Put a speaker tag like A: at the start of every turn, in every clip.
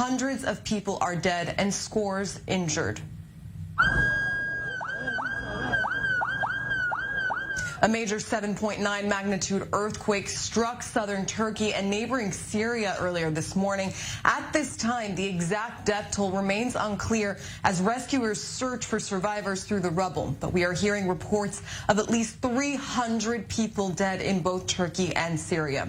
A: Hundreds of people are dead and scores injured. A major 7.9 magnitude earthquake struck southern Turkey and neighboring Syria earlier this morning. At this time, the exact death toll remains unclear as rescuers search for survivors through the rubble. But we are hearing reports of at least 300 people dead in both Turkey and Syria.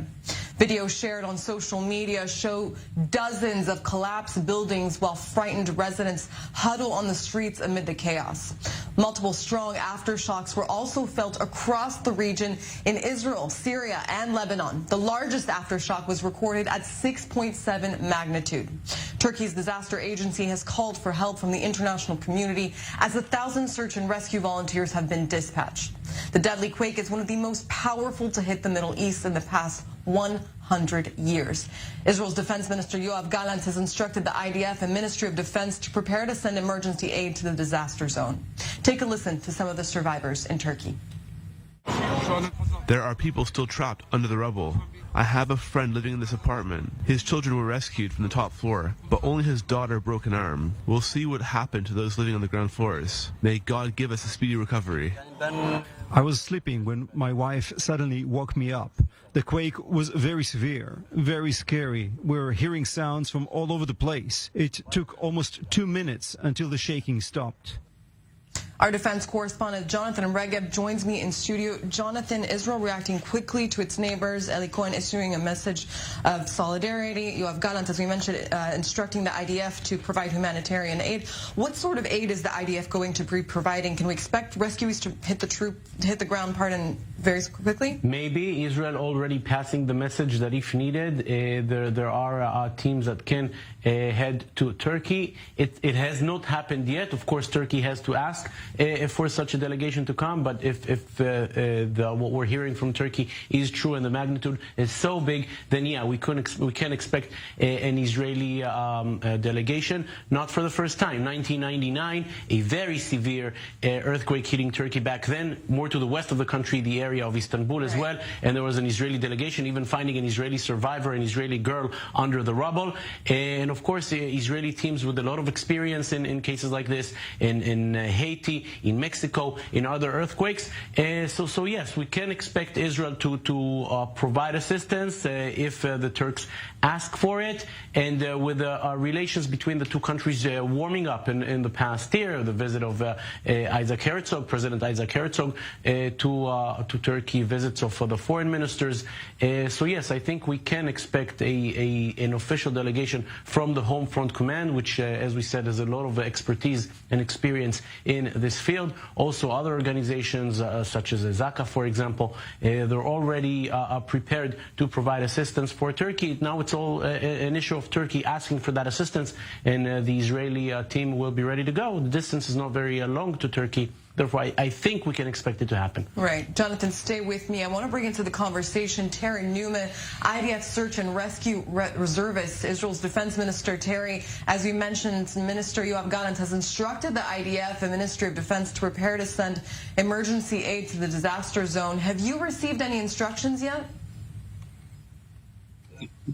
A: Videos shared on social media show dozens of collapsed buildings while frightened residents huddle on the streets amid the chaos. Multiple strong aftershocks were also felt across the region in Israel, Syria, and Lebanon. The largest aftershock was recorded at 6.7 magnitude. Turkey's disaster agency has called for help from the international community as 1,000 search and rescue volunteers have been dispatched. The deadly quake is one of the most powerful to hit the Middle East in the past 100 years. Israel's Defense Minister Yoav Gallant has instructed the IDF and Ministry of Defense to prepare to send emergency aid to the disaster zone. Take a listen to some of the survivors in Turkey.
B: There are people still trapped under the rubble. I have a friend living in this apartment. His children were rescued from the top floor, but only his daughter broke an arm. We'll see what happened to those living on the ground floors. May God give us a speedy recovery.
C: I was sleeping when my wife suddenly woke me up. The quake was very severe, very scary. We were hearing sounds from all over the place. It took almost 2 minutes until the shaking stopped.
A: Our defense correspondent Jonathan Regeb joins me in studio. Jonathan, Israel reacting quickly to its neighbors. Eli Cohen issuing a message of solidarity. Yoav Gallant, as we mentioned, instructing the IDF to provide humanitarian aid. What sort of aid is the IDF going to be providing? Can we expect rescues to hit the ground, very quickly?
D: Maybe. Israel already passing the message that if needed, there are teams that can head to Turkey. It has not happened yet. Of course, Turkey has to ask for such a delegation to come, but if what we're hearing from Turkey is true and the magnitude is so big, then yeah, we can expect an Israeli delegation. Not for the first time. 1999, a very severe earthquake hitting Turkey back then, more to the west of the country, the area of Istanbul as well, and there was an Israeli delegation even finding an Israeli survivor, an Israeli girl under the rubble. And of course, Israeli teams with a lot of experience in cases like this in Haiti, in Mexico, in other earthquakes. So yes, we can expect Israel to provide assistance if the Turks ask for it. And with relations between the two countries warming up in the past year, the visit of Isaac Herzog, President Isaac Herzog, to Turkey, visits of the foreign ministers. So yes, I think we can expect an official delegation from the Home Front Command, which, as we said, has a lot of expertise and experience in this field. Also, other organizations such as Zaka, for example, they're already prepared to provide assistance for Turkey. Now it's all an issue of Turkey asking for that assistance, and the Israeli team will be ready to go. The distance is not very long to Turkey. Therefore, I think we can expect it to happen.
A: Right. Jonathan, stay with me. I want to bring into the conversation Terry Newman, IDF Search and Rescue Reservist. Israel's Defense Minister Terry, as we mentioned, Minister Yoav Gallant has instructed the IDF and Ministry of Defense to prepare to send emergency aid to the disaster zone. Have you received any instructions yet?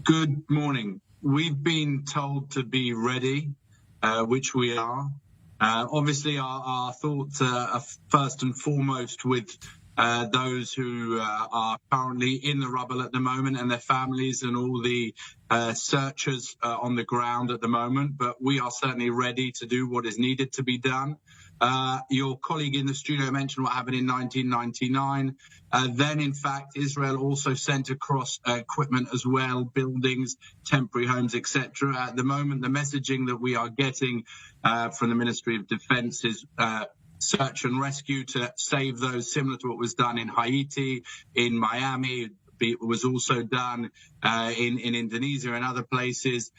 E: Good morning. We've been told to be ready, which we are. Obviously, our thoughts are first and foremost with those who are currently in the rubble at the moment and their families and all the searchers on the ground at the moment. But we are certainly ready to do what is needed to be done. Your colleague in the studio mentioned what happened in 1999. Then, in fact, Israel also sent across equipment as well, buildings, temporary homes, etc. At the moment, the messaging that we are getting from the Ministry of Defense is search and rescue to save those, similar to what was done in Haiti, in Miami. It was also done in Indonesia and other places.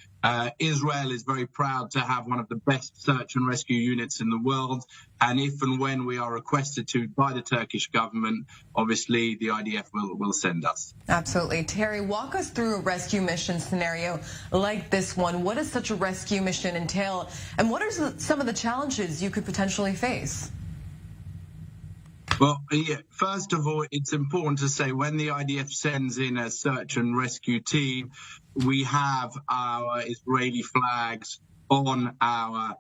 E: Israel is very proud to have one of the best search and rescue units in the world. And if and when we are requested to by the Turkish government, obviously the IDF will send us.
A: Absolutely. Terry, walk us through a rescue mission scenario like this one. What does such a rescue mission entail? And what are some of the challenges you could potentially face?
E: Well, yeah, first of all, it's important to say when the IDF sends in a search and rescue team, we have our Israeli flags on our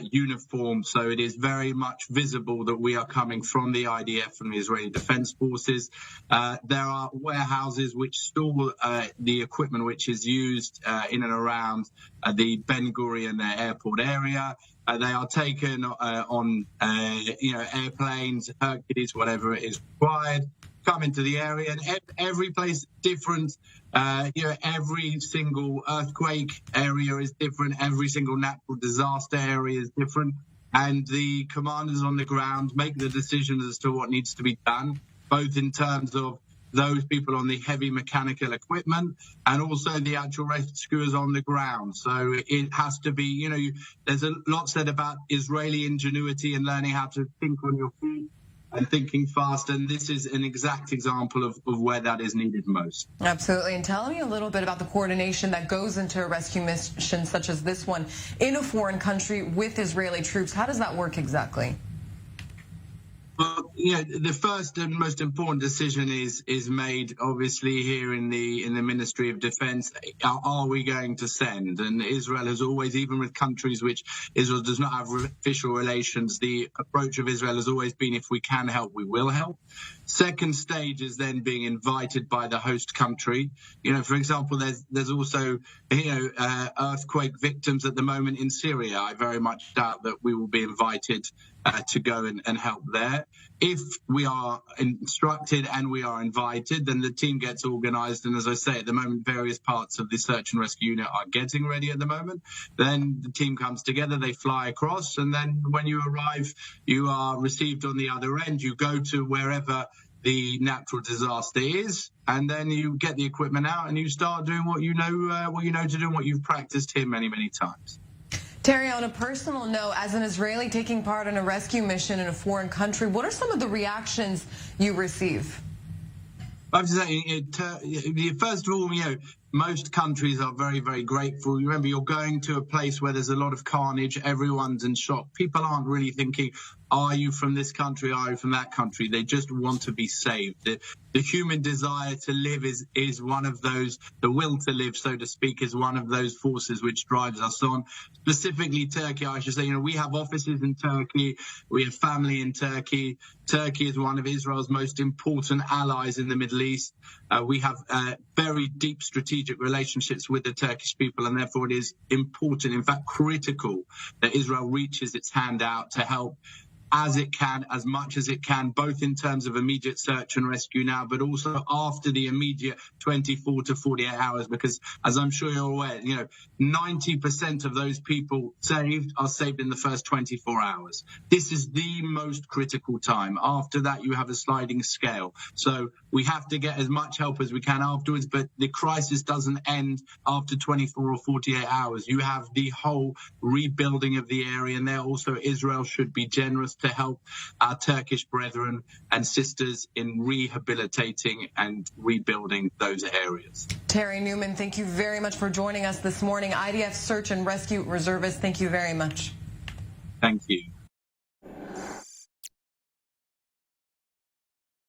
E: uniform, so it is very much visible that we are coming from the IDF, from the Israeli Defense Forces. There are warehouses which store the equipment which is used in and around the Ben Gurion airport area. They are taken on airplanes, Hercules, whatever it is required, come into the area, and every place different. Every single earthquake area is different. Every single natural disaster area is different. And the commanders on the ground make the decision as to what needs to be done, both in terms of those people on the heavy mechanical equipment and also the actual rescuers on the ground. So it has to be, there's a lot said about Israeli ingenuity and learning how to think on your feet and thinking fast, and this is an exact example of where that is needed most.
A: Absolutely. And tell me a little bit about the coordination that goes into a rescue mission such as this one in a foreign country with Israeli troops. How does that work exactly?
E: Well, the first and most important decision is made, obviously, here in the Ministry of Defense. Are we going to send? And Israel has always, even with countries which Israel does not have official relations, the approach of Israel has always been, if we can help, we will help. Second stage is then being invited by the host country. For example, there's also, earthquake victims at the moment in Syria. I very much doubt that we will be invited to go and help there. If we are instructed and we are invited, then the team gets organized. And as I say, at the moment, various parts of the search and rescue unit are getting ready at the moment. Then the team comes together, they fly across. And then when you arrive, you are received on the other end. You go to wherever the natural disaster is, and then you get the equipment out and you start doing what you know to do and what you've practiced here many, many times.
A: Terry, on a personal note, as an Israeli taking part in a rescue mission in a foreign country, what are some of the reactions you receive?
E: I have to say, first of all, most countries are very, very grateful. Remember, you're going to a place where there's a lot of carnage. Everyone's in shock. People aren't really thinking, are you from this country? Are you from that country? They just want to be saved. The human desire to live is one of those, the will to live, so to speak, is one of those forces which drives us on. Specifically Turkey, I should say, we have offices in Turkey. We have family in Turkey. Turkey is one of Israel's most important allies in the Middle East. We have very deep strategic relationships with the Turkish people, and therefore it is important, in fact critical, that Israel reaches its hand out to help as it can, as much as it can, both in terms of immediate search and rescue now, but also after the immediate 24 to 48 hours, because as I'm sure you're aware, 90% of those people saved are saved in the first 24 hours. This is the most critical time. After that, you have a sliding scale. So we have to get as much help as we can afterwards, but the crisis doesn't end after 24 or 48 hours. You have the whole rebuilding of the area, and there also Israel should be generous to help our Turkish brethren and sisters in rehabilitating and rebuilding those areas.
A: Terry Newman, thank you very much for joining us this morning. IDF Search and Rescue Reservist, thank you very much.
E: Thank you.